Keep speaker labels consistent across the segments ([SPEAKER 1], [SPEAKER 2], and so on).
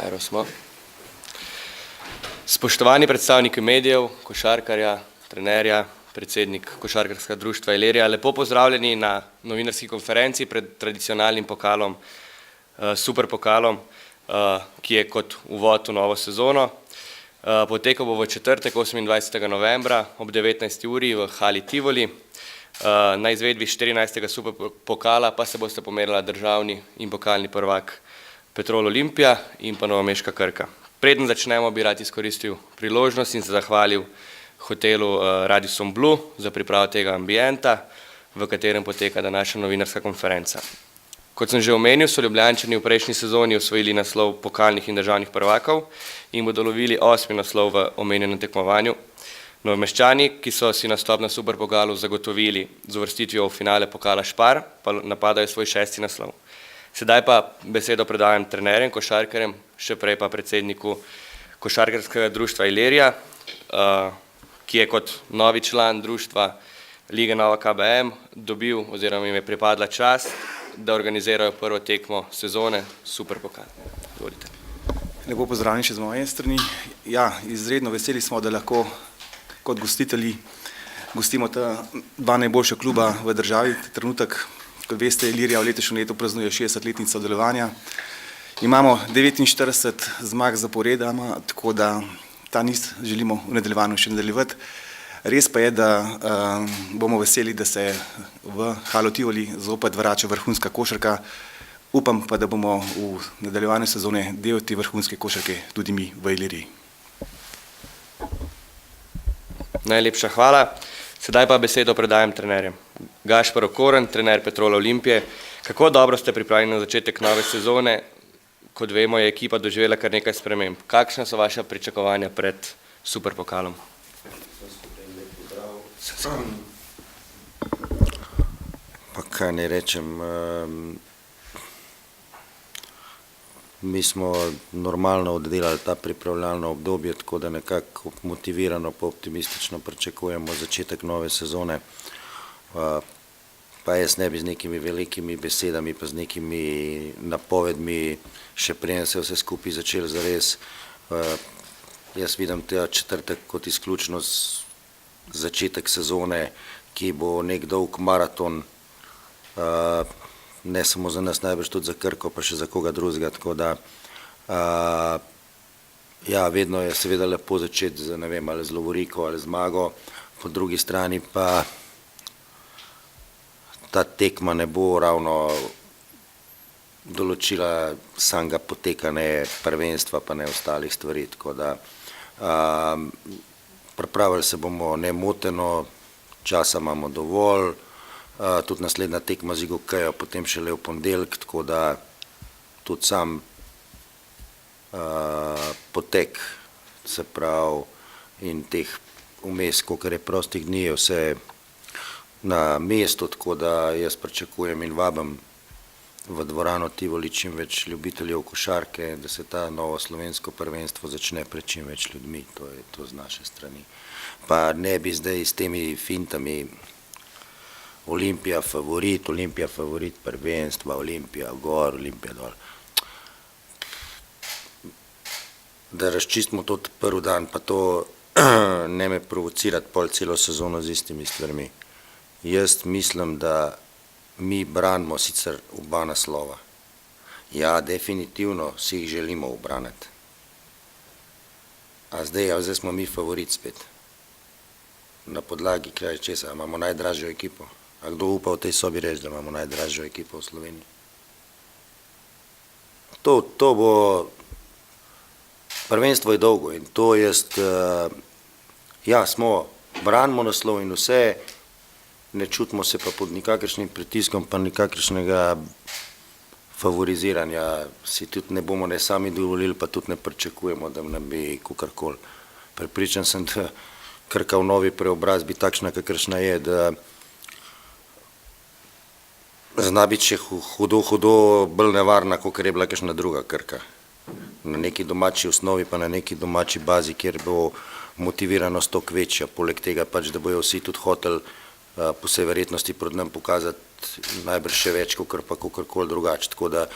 [SPEAKER 1] Ero smo. Spoštovani predstavniki medijev, košarkarja, trenerja, predsednik Košarkarskega društva Ilirija, lepo pozdravljeni na novinarski konferenci pred tradicionalnim pokalom, super pokalom, ki je kot uvod v novo sezono. Potekal bo v četrtek, 28. novembra ob 19. uri v hali Tivoli. Na izvedbi 14. super pokala pa se boste pomerila državni in pokalni prvak Petrol Olimpija in pa Novomeška Krka. Preden začnemo, bi rad izkoristil priložnost in se zahvalil hotelu Radisson Blu za pripravo tega ambienta, v katerem poteka današnja novinarska konferenca. Kot sem že omenil, so Ljubljančani v prejšnji sezoni osvojili naslov pokalnih in državnih prvakov in bodo lovili 8. naslov v omenjenem tekmovanju. Novomeščani, ki so si nastop na superpokalu zagotovili z uvrstitvijo v finale pokala Špar, pa napadajo svoj 6. naslov. Sedaj pa besedo predajam trenerjem, košarkarjem, še prej pa predsedniku Košarkarskega društva Ilirija, ki je kot novi član društva Lige Nova KBM dobil oziroma jim je pripadla čast, da organizirajo prvo tekmo sezone superpokal. Dovolite.
[SPEAKER 2] Lepo pozdravljeni še z moje strani. Ja, izredno veseli smo, da lahko kot gostitelji gostimo ta dva najboljša kluba v državi. Trenutek, kot veste, Ilirija v letošnjem letu praznuje 60-letnico delovanja. Imamo 49 zmag zaporedoma, tako da ta niz želimo v nadaljevanju še nadaljevati. Res pa je, da bomo veseli, da se v halo Tivoli zopet vrača vrhunska košarka. Upam pa, da bomo v nadaljevanju sezone del te vrhunske košarke tudi mi v Iliriji.
[SPEAKER 1] Najlepša hvala. Sedaj pa besedo predajam trenerjem. Gašper Okorn, trener Petrola Olimpije. Kako dobro ste pripravljeni na začetek nove sezone? Kot vemo, je ekipa doživela kar nekaj sprememb. Kakšna so vaša pričakovanja pred superpokalom?
[SPEAKER 3] Pa kaj ne rečem, mi smo normalno oddelali ta pripravljalno obdobje, tako da nekako motivirano pa optimistično pričakujemo začetek nove sezone. Pa jaz ne bi z nekimi velikimi besedami pa z nekimi napovedmi še preden se vse skupaj začeli zares. Jaz vidim ta četrtek kot izključno začetek sezone, ki bo nek dolg maraton, ne samo za nas, najbrž tudi za Krko, pa še za koga drugega, tako da ja, vedno je seveda lepo začeti z, ne vem, ali z lovoriko ali zmago, po drugi strani pa ta tekma ne bo ravno določila samega poteka, ne prvenstva, pa ne ostalih stvari, tako da pripravili se bomo nemoteno, časa imamo dovolj, tudi naslednja tekma z IGOK-jo, potem šele v ponedeljek, tako da tudi sam potek, se pravi, in teh vmes, kolikor je prostih dni, je vse na mestu, tako da jaz pričakujem in vabim v dvorano Tivoli čim več ljubiteljev košarke, da se ta novo slovensko prvenstvo začne pred čim več ljudmi, to je to z naše strani. Pa ne bi zdaj s temi fintami Olimpija favorit prvenstva, Olimpija gor, Olimpija dol. Da razčistimo to prvi dan, pa to ne me provocirati pol celo sezono z istimi stvarmi. Jaz mislim, da mi branimo sicer oba naslova. Ja, definitivno si jih želimo obraniti. A zdaj smo mi favorit spet. Na podlagi kaj česa, imamo najdražjo ekipo. A kdo upa v tej sobi reči, da imamo najdražjo ekipo v Sloveniji? To bo, prvenstvo je dolgo in to jaz, ja, branimo naslov in vse, ne čutimo se pa pod nikakršnim pritiskom, pa nikakršnega favoriziranja, si tudi ne bomo ne sami dovolili, pa tudi ne pričakujemo, da nam bi kakorkoli. Prepričan sem, da Krka v novi preobrazbi takšna, kakršna je, da zna biti še hudo bolj nevarna, kakor je bila kakšna druga Krka. Na neki domači osnovi, pa na neki domači bazi, kjer bo motiviranost toliko večja, poleg tega pač, da bojo vsi tudi hoteli po vsej verjetnosti proti nam pokazati najbrž še več, kakor pa kakorkoli drugače. Tako da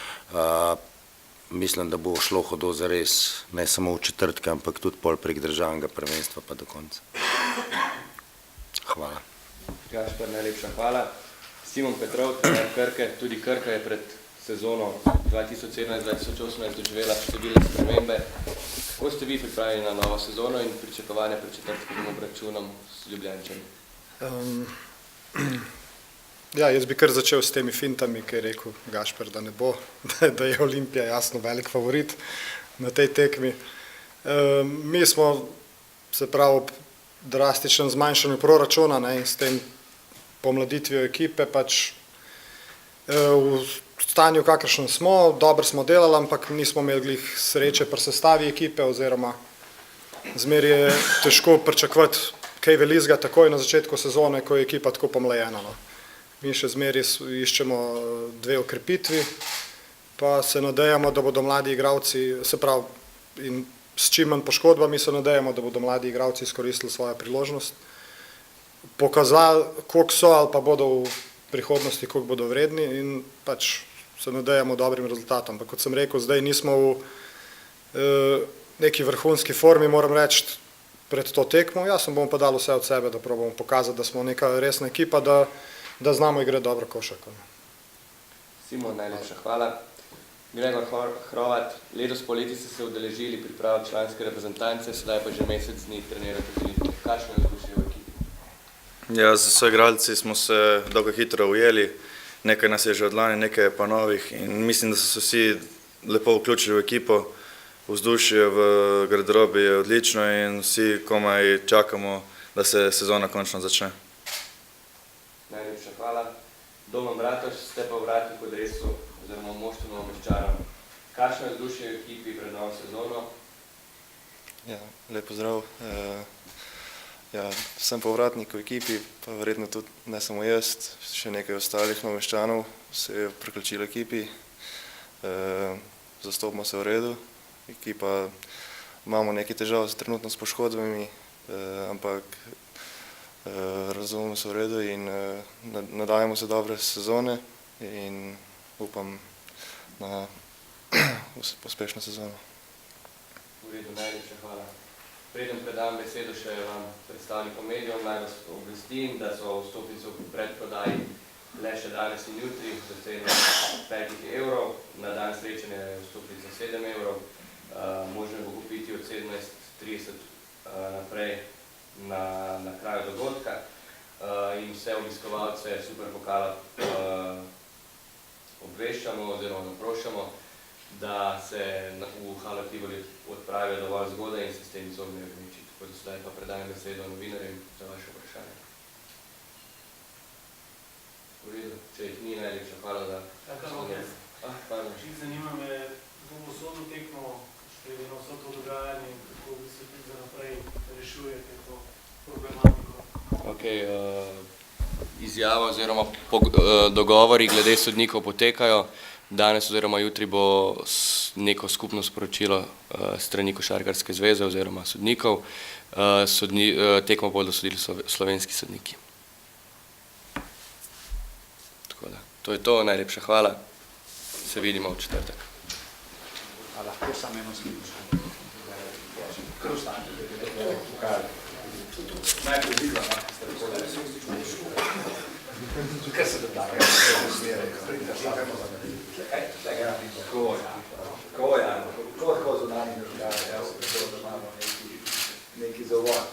[SPEAKER 3] mislim, da bo šlo hudo zares, ne samo v četrtke, ampak tudi pol prek državnega prvenstva pa do konca. Hvala.
[SPEAKER 1] Gašper, najlepša hvala. Simon Petrov, trener Krke, tudi Krka je pred sezono 2017-2018 doživela številne spremembe. Kako ste vi pripravljeni na novo sezono in pričakovanja pred četrtkovim obračunom s Ljubljančani?
[SPEAKER 4] Ja, jaz bi kar začel s temi fintami, ki je rekel Gašper, da ne bo, da je Olimpija jasno velik favorit na tej tekmi. Mi smo, se pravi, ob drastičnem zmanjšanju proračuna, ne, in s tem pomladitvijo ekipe, pač v stanju, kakršnem smo, dobro smo delali, ampak nismo imeli sreče pri sestavi ekipe, oziroma zmeraj je težko pričakovati kaj velikega takoj na začetku sezone, ko je ekipa tako pomlajena. No. Mi še zmeraj iščemo 2 okrepitvi, pa se nadejamo, da bodo mladi igralci, se pravi, in s čim manj poškodbami se nadejamo, da bodo mladi igralci izkoristili svojo priložnost, pokazali, koliko so ali pa bodo v prihodnosti, koliko bodo vredni, in pač se nadejamo dobrim rezultatom. Ampak kot sem rekel, zdaj nismo v neki vrhunski formi, moram reči, pred to tekmo. Jaz bom pa dal vse od sebe, da probamo pokazati, da smo neka resna ekipa, da znamo igrati dobro košarko.
[SPEAKER 1] Simon, najlepša hvala. Gregor Hrovat, letos poleti ste se udeležili priprav članske reprezentance, sedaj pa že mesec dni trenirate z Olimpijo. Kakšno je vzdušje v ekipi?
[SPEAKER 5] Ja, z soigralci smo se dolgo hitro ujeli, nekaj nas je že od lani, nekaj pa novih, in mislim, da so se vsi lepo vključili v ekipo. Vzdušje v garderobi je odlično in vsi komaj čakamo, da se sezona končno začne.
[SPEAKER 1] Najlepša hvala. Domen Bratoš, ste pa vratnik v dresu oziroma v moštvu Novomeščanov. Kakšno je vzdušje v ekipi pred novo sezono?
[SPEAKER 6] Ja, lep pozdrav. Ja, sem povratnik v ekipi, pa verjetno tudi ne samo jaz, še nekaj ostalih Novomeščanov se je priključilo ekipi. Zastopimo se v redu. Ekipa, imamo nekaj težav trenutno s poškodbami, ampak razumemo se v redu in nadajamo se dobre sezone in upam na uspešno sezono.
[SPEAKER 1] V redu, najlepša hvala. Preden predam besedo še vam predstavnikom medijev, naj vas obvestim, da so vstopnice v predprodaji le še danes in jutri za ceno 5 evrov, na dan srečanja je vstopnica 7 evrov, možno bo kupiti od 17:30 naprej na kraju dogodka in vse obiskovalce Superpokala obveščamo oziroma naprošamo, da se v Halo Tivoli odpravijo dovolj zgodaj in se s tem izognejo gneči. Tako da sedaj pa predajem besedo novinarjem za vaše vprašanje. V redu, če jih ni, najlepša hvala za...
[SPEAKER 7] Zanima me, kako bo sodno tekmo, glede na vse to dogajanje in kako bi se tudi za naprej rešujete to problematiko.
[SPEAKER 1] Ok, izjava oziroma dogovori glede sodnikov potekajo. Danes oziroma jutri bo neko skupno sporočilo strani Košarkarske zveze oziroma sodnikov. Tekmo bodo sodili slovenski sodniki. Tako da, to je to, najlepša hvala. Se vidimo v četrtek.
[SPEAKER 8] Lahko samo eno slično. Kar ostane, da je pokali. Najprej vidno, ste tako da kaj se da tako? Ko zunanji državi, jaz se da imamo neki zavod.